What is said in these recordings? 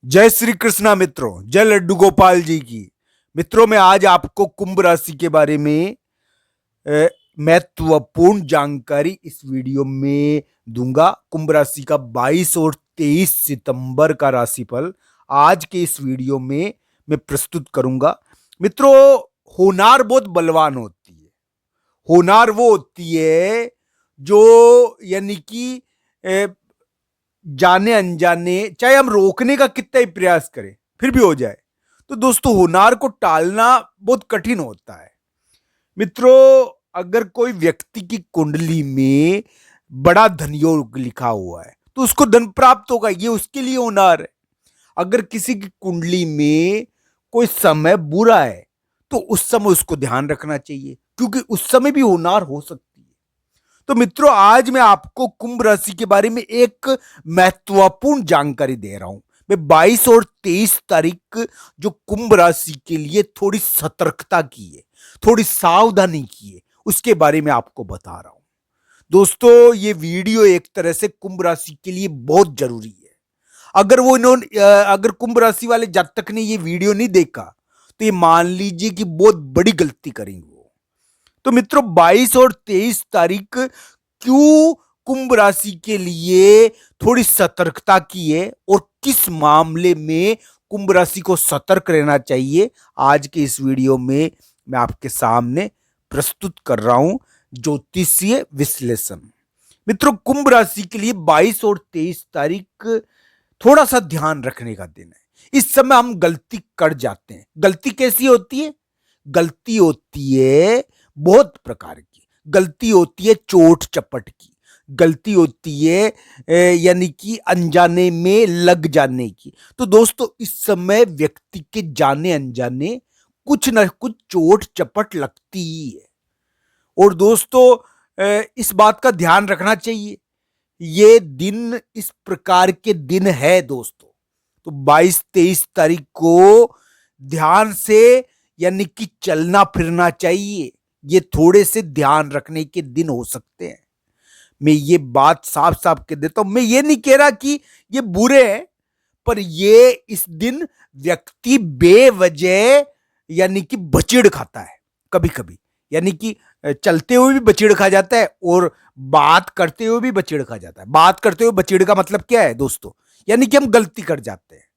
जय श्री कृष्णा मित्रों, जय लड्डू गोपाल जी की। मित्रों, मैं आज आपको कुंभ राशि के बारे में अ, महत्वपूर्ण जानकारी इस वीडियो में दूंगा। कुंभ राशि का 22 और 23 सितंबर का राशिफल आज के इस वीडियो में मैं प्रस्तुत करूंगा। मित्रों, होनार बहुत बलवान होती है। होनार वो होती है जो यानी कि जाने अनजाने चाहे हम रोकने का कितना ही प्रयास करें फिर भी हो जाए। तो दोस्तों, होनार को टालना बहुत कठिन होता है। मित्रों, अगर कोई व्यक्ति की कुंडली में बड़ा धनयोग लिखा हुआ है तो उसको धन प्राप्त होगा, ये उसके लिए होनार है। अगर किसी की कुंडली में कोई समय बुरा है तो उस समय उसको ध्यान रखना चाहिए, क्योंकि उस समय भी होनार हो सकती है। तो मित्रों, आज मैं आपको कुंभ राशि के बारे में एक महत्वपूर्ण जानकारी दे रहा हूं। मैं 22 और 23 तारीख जो कुंभ राशि के लिए थोड़ी सतर्कता की है, थोड़ी सावधानी की है, उसके बारे में आपको बता रहा हूं। दोस्तों, ये वीडियो एक तरह से कुंभ राशि के लिए बहुत जरूरी है। अगर कुंभ राशि वाले जातक ने ये वीडियो नहीं देखा तो ये मान लीजिए कि बहुत बड़ी गलती करेंगे वो। तो मित्रों, 22 और 23 तारीख क्यों कुंभ राशि के लिए थोड़ी सतर्कता की है और किस मामले में कुंभ राशि को सतर्क रहना चाहिए, आज के इस वीडियो में मैं आपके सामने प्रस्तुत कर रहा हूं। ज्योतिषीय विश्लेषण। मित्रों, कुंभ राशि के लिए 22 और 23 तारीख थोड़ा सा ध्यान रखने का दिन है। इस समय हम गलती कर जाते हैं। गलती कैसी होती है? गलती होती है बहुत प्रकार की। गलती होती है चोट चपट की, गलती होती है यानी कि अनजाने में लग जाने की। तो दोस्तों, इस समय व्यक्ति के जाने अनजाने कुछ ना कुछ चोट चपट लगती ही है। और दोस्तों, इस बात का ध्यान रखना चाहिए। ये दिन इस प्रकार के दिन है दोस्तों। तो 22-23 तारीख को ध्यान से यानी कि चलना फिरना चाहिए। ये थोड़े से ध्यान रखने के दिन हो सकते हैं। मैं ये बात साफ साफ कह देता हूं। मैं ये नहीं कह रहा कि ये बुरे हैं, पर ये इस दिन व्यक्ति बेवजह यानी कि बचीड़ खाता है कभी कभी। यानी कि चलते हुए भी बचीड़ खा जाता है और बात करते हुए भी बचीड़ खा जाता है। बात करते हुए बचीड़ का मतलब क्या है दोस्तों? यानी कि हम गलती कर जाते हैं।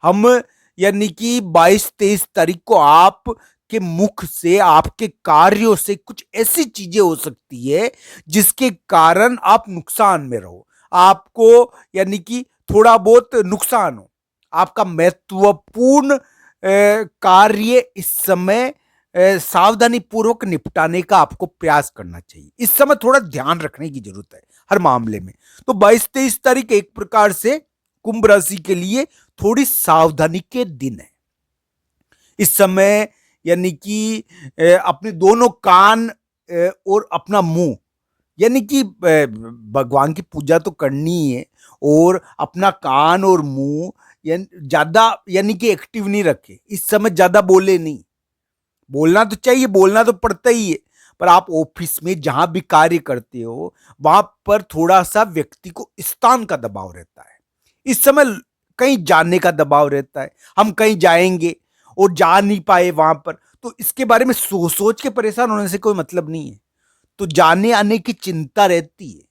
हम यानी कि 22-23 तारीख को आप के मुख से, आपके कार्यों से कुछ ऐसी चीजें हो सकती है जिसके कारण आप नुकसान में रहो, आपको यानी कि थोड़ा बहुत नुकसान हो। आपका महत्वपूर्ण कार्य इस समय सावधानी पूर्वक निपटाने का आपको प्रयास करना चाहिए। इस समय थोड़ा ध्यान रखने की जरूरत है हर मामले में। तो 22-23 तारीख एक प्रकार से कुंभ राशि के लिए थोड़ी सावधानी के दिन है। इस समय यानी कि अपने दोनों कान और अपना मुंह, यानी कि भगवान की पूजा तो करनी ही है, और अपना कान और मुंह ज्यादा यानी कि एक्टिव नहीं रखे। इस समय ज्यादा बोले नहीं। बोलना तो चाहिए, बोलना तो पड़ता ही है, पर आप ऑफिस में जहां भी कार्य करते हो वहां पर थोड़ा सा व्यक्ति को स्थान का दबाव रहता है। इस समय कहीं जाने का दबाव रहता है। हम कहीं जाएंगे और जा नहीं पाए वहां पर, तो इसके बारे में सोच सोच के परेशान होने से कोई मतलब नहीं है। तो जाने आने की चिंता रहती है।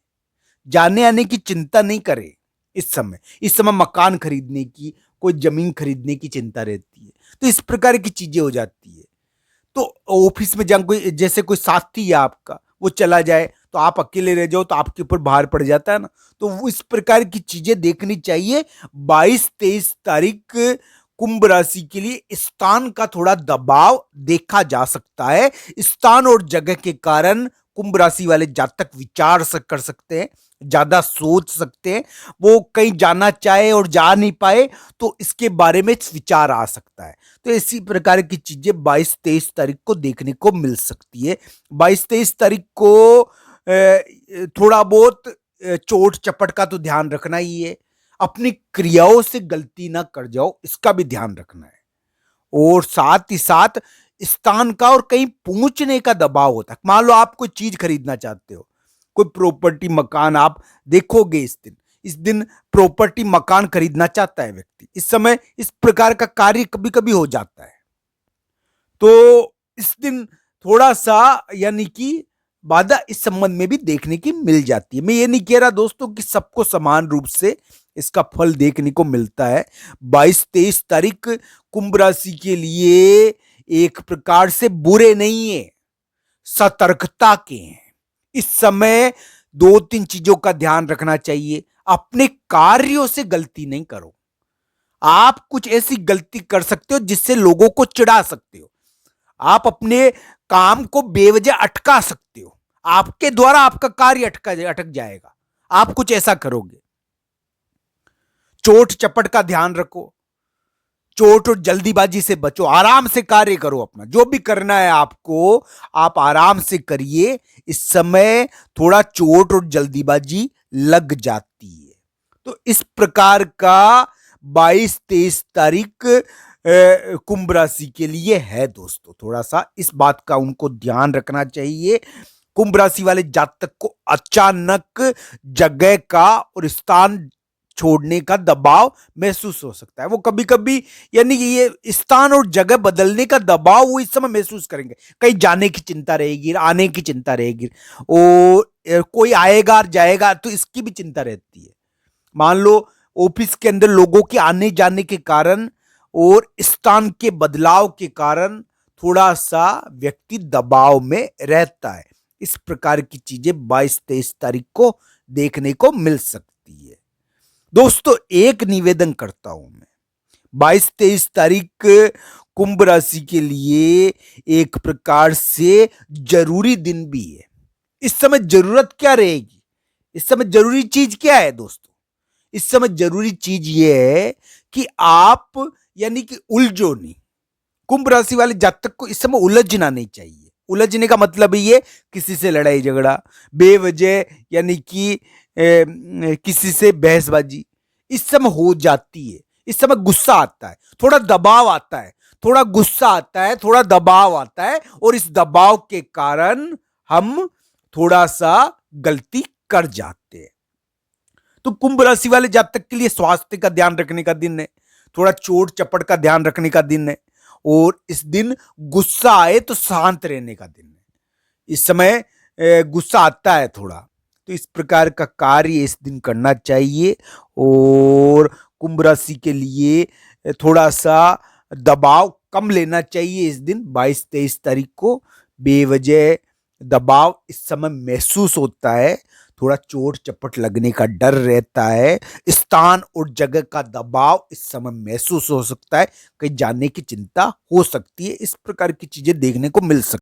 जाने आने की चिंता नहीं करे। इस समय मकान खरीदने की, कोई जमीन खरीदने की चिंता रहती है। तो इस प्रकार की चीजें हो जाती है। तो ऑफिस में जब कोई, जैसे कोई साथी है आपका, वो चला जाए तो आप अकेले रह जाओ तो आपके ऊपर भार पड़ जाता है ना। तो वो इस प्रकार की चीजें देखनी चाहिए। 22-23 तारीख कुंभ राशि के लिए स्थान का थोड़ा दबाव देखा जा सकता है। स्थान और जगह के कारण कुंभ राशि वाले जातक विचार कर सकते हैं, ज्यादा सोच सकते हैं। वो कहीं जाना चाहे और जा नहीं पाए तो इसके बारे में विचार आ सकता है। तो इसी प्रकार की चीजें 22-23 तारीख को देखने को मिल सकती है। 22-23 तारीख को थोड़ा बहुत चोट चपट का तो ध्यान रखना ही है। अपनी क्रियाओं से गलती ना कर जाओ, इसका भी ध्यान रखना है। और साथ ही साथ स्थान का और कहीं पहुंचने का दबाव होता है। मान लो आप कोई चीज खरीदना चाहते हो, कोई प्रॉपर्टी, मकान आप देखोगे इस दिन, इस दिन प्रॉपर्टी मकान खरीदना चाहता है व्यक्ति, इस समय इस प्रकार का कार्य कभी कभी हो जाता है। तो इस दिन थोड़ा सा यानी कि बाधा इस संबंध में भी देखने की मिल जाती है। मैं ये नहीं कह रहा दोस्तों कि सबको समान रूप से इसका फल देखने को मिलता है। 22-23 तारीख कुंभ राशि के लिए एक प्रकार से बुरे नहीं है, सतर्कता के हैं। इस समय 2-3 चीजों का ध्यान रखना चाहिए। अपने कार्यों से गलती नहीं करो। आप कुछ ऐसी गलती कर सकते हो जिससे लोगों को चिढ़ा सकते हो। आप अपने काम को बेवजह अटका सकते हो। आपके द्वारा आपका कार्य अटक जाएगा। आप कुछ ऐसा करोगे। चोट चपट का ध्यान रखो। चोट और जल्दीबाजी से बचो। आराम से कार्य करो। अपना जो भी करना है आपको, आप आराम से करिए। इस समय थोड़ा चोट और जल्दीबाजी लग जाती है। तो इस प्रकार का 22-23 तारीख कुंभ राशि के लिए है दोस्तों। थोड़ा सा इस बात का उनको ध्यान रखना चाहिए। कुंभ राशि वाले जातक को अचानक जगह का और स्थान छोड़ने का दबाव महसूस हो सकता है। वो कभी कभी यानी कि ये स्थान और जगह बदलने का दबाव वो इस समय महसूस करेंगे। कहीं जाने की चिंता रहेगी, आने की चिंता रहेगी, और कोई आएगा और जाएगा तो इसकी भी चिंता रहती है। मान लो ऑफिस के अंदर लोगों के आने जाने के कारण और स्थान के बदलाव के कारण थोड़ा सा व्यक्ति दबाव में रहता है। इस प्रकार की चीजें 22-23 तारीख को देखने को मिल सकती है। दोस्तों एक निवेदन करता हूं मैं, 22-23 तारीख कुंभ राशि के लिए एक प्रकार से जरूरी दिन भी है। इस समय जरूरत क्या रहेगी? इस समय जरूरी चीज क्या है दोस्तों? इस समय जरूरी चीज यह है कि आप यानी कि उलझो नहीं। कुंभ राशि वाले जातक को इस समय उलझना नहीं चाहिए। उलझने का मतलब ये किसी से लड़ाई झगड़ा, बेवजह यानी कि किसी से बहसबाजी इस समय हो जाती है। इस समय गुस्सा आता है, थोड़ा दबाव आता है, थोड़ा गुस्सा आता है, थोड़ा दबाव आता है, और इस दबाव के कारण हम थोड़ा सा गलती कर जाते हैं। तो कुंभ राशि वाले जातक के लिए स्वास्थ्य का ध्यान रखने का दिन है। थोड़ा चोट चपट का ध्यान रखने का दिन है, और इस दिन गुस्सा आए तो शांत रहने का दिन है। इस समय गुस्सा आता है थोड़ा, तो इस प्रकार का कार्य इस दिन करना चाहिए। और कुंभ राशि के लिए थोड़ा सा दबाव कम लेना चाहिए इस दिन 22-23 तारीख को। बेवजह दबाव इस समय महसूस होता है, थोड़ा चोट चपट लगने का डर रहता है, स्थान और जगह का दबाव इस समय महसूस हो सकता है, कहीं जाने की चिंता हो सकती है। इस प्रकार की चीजें देखने को मिल सकती है।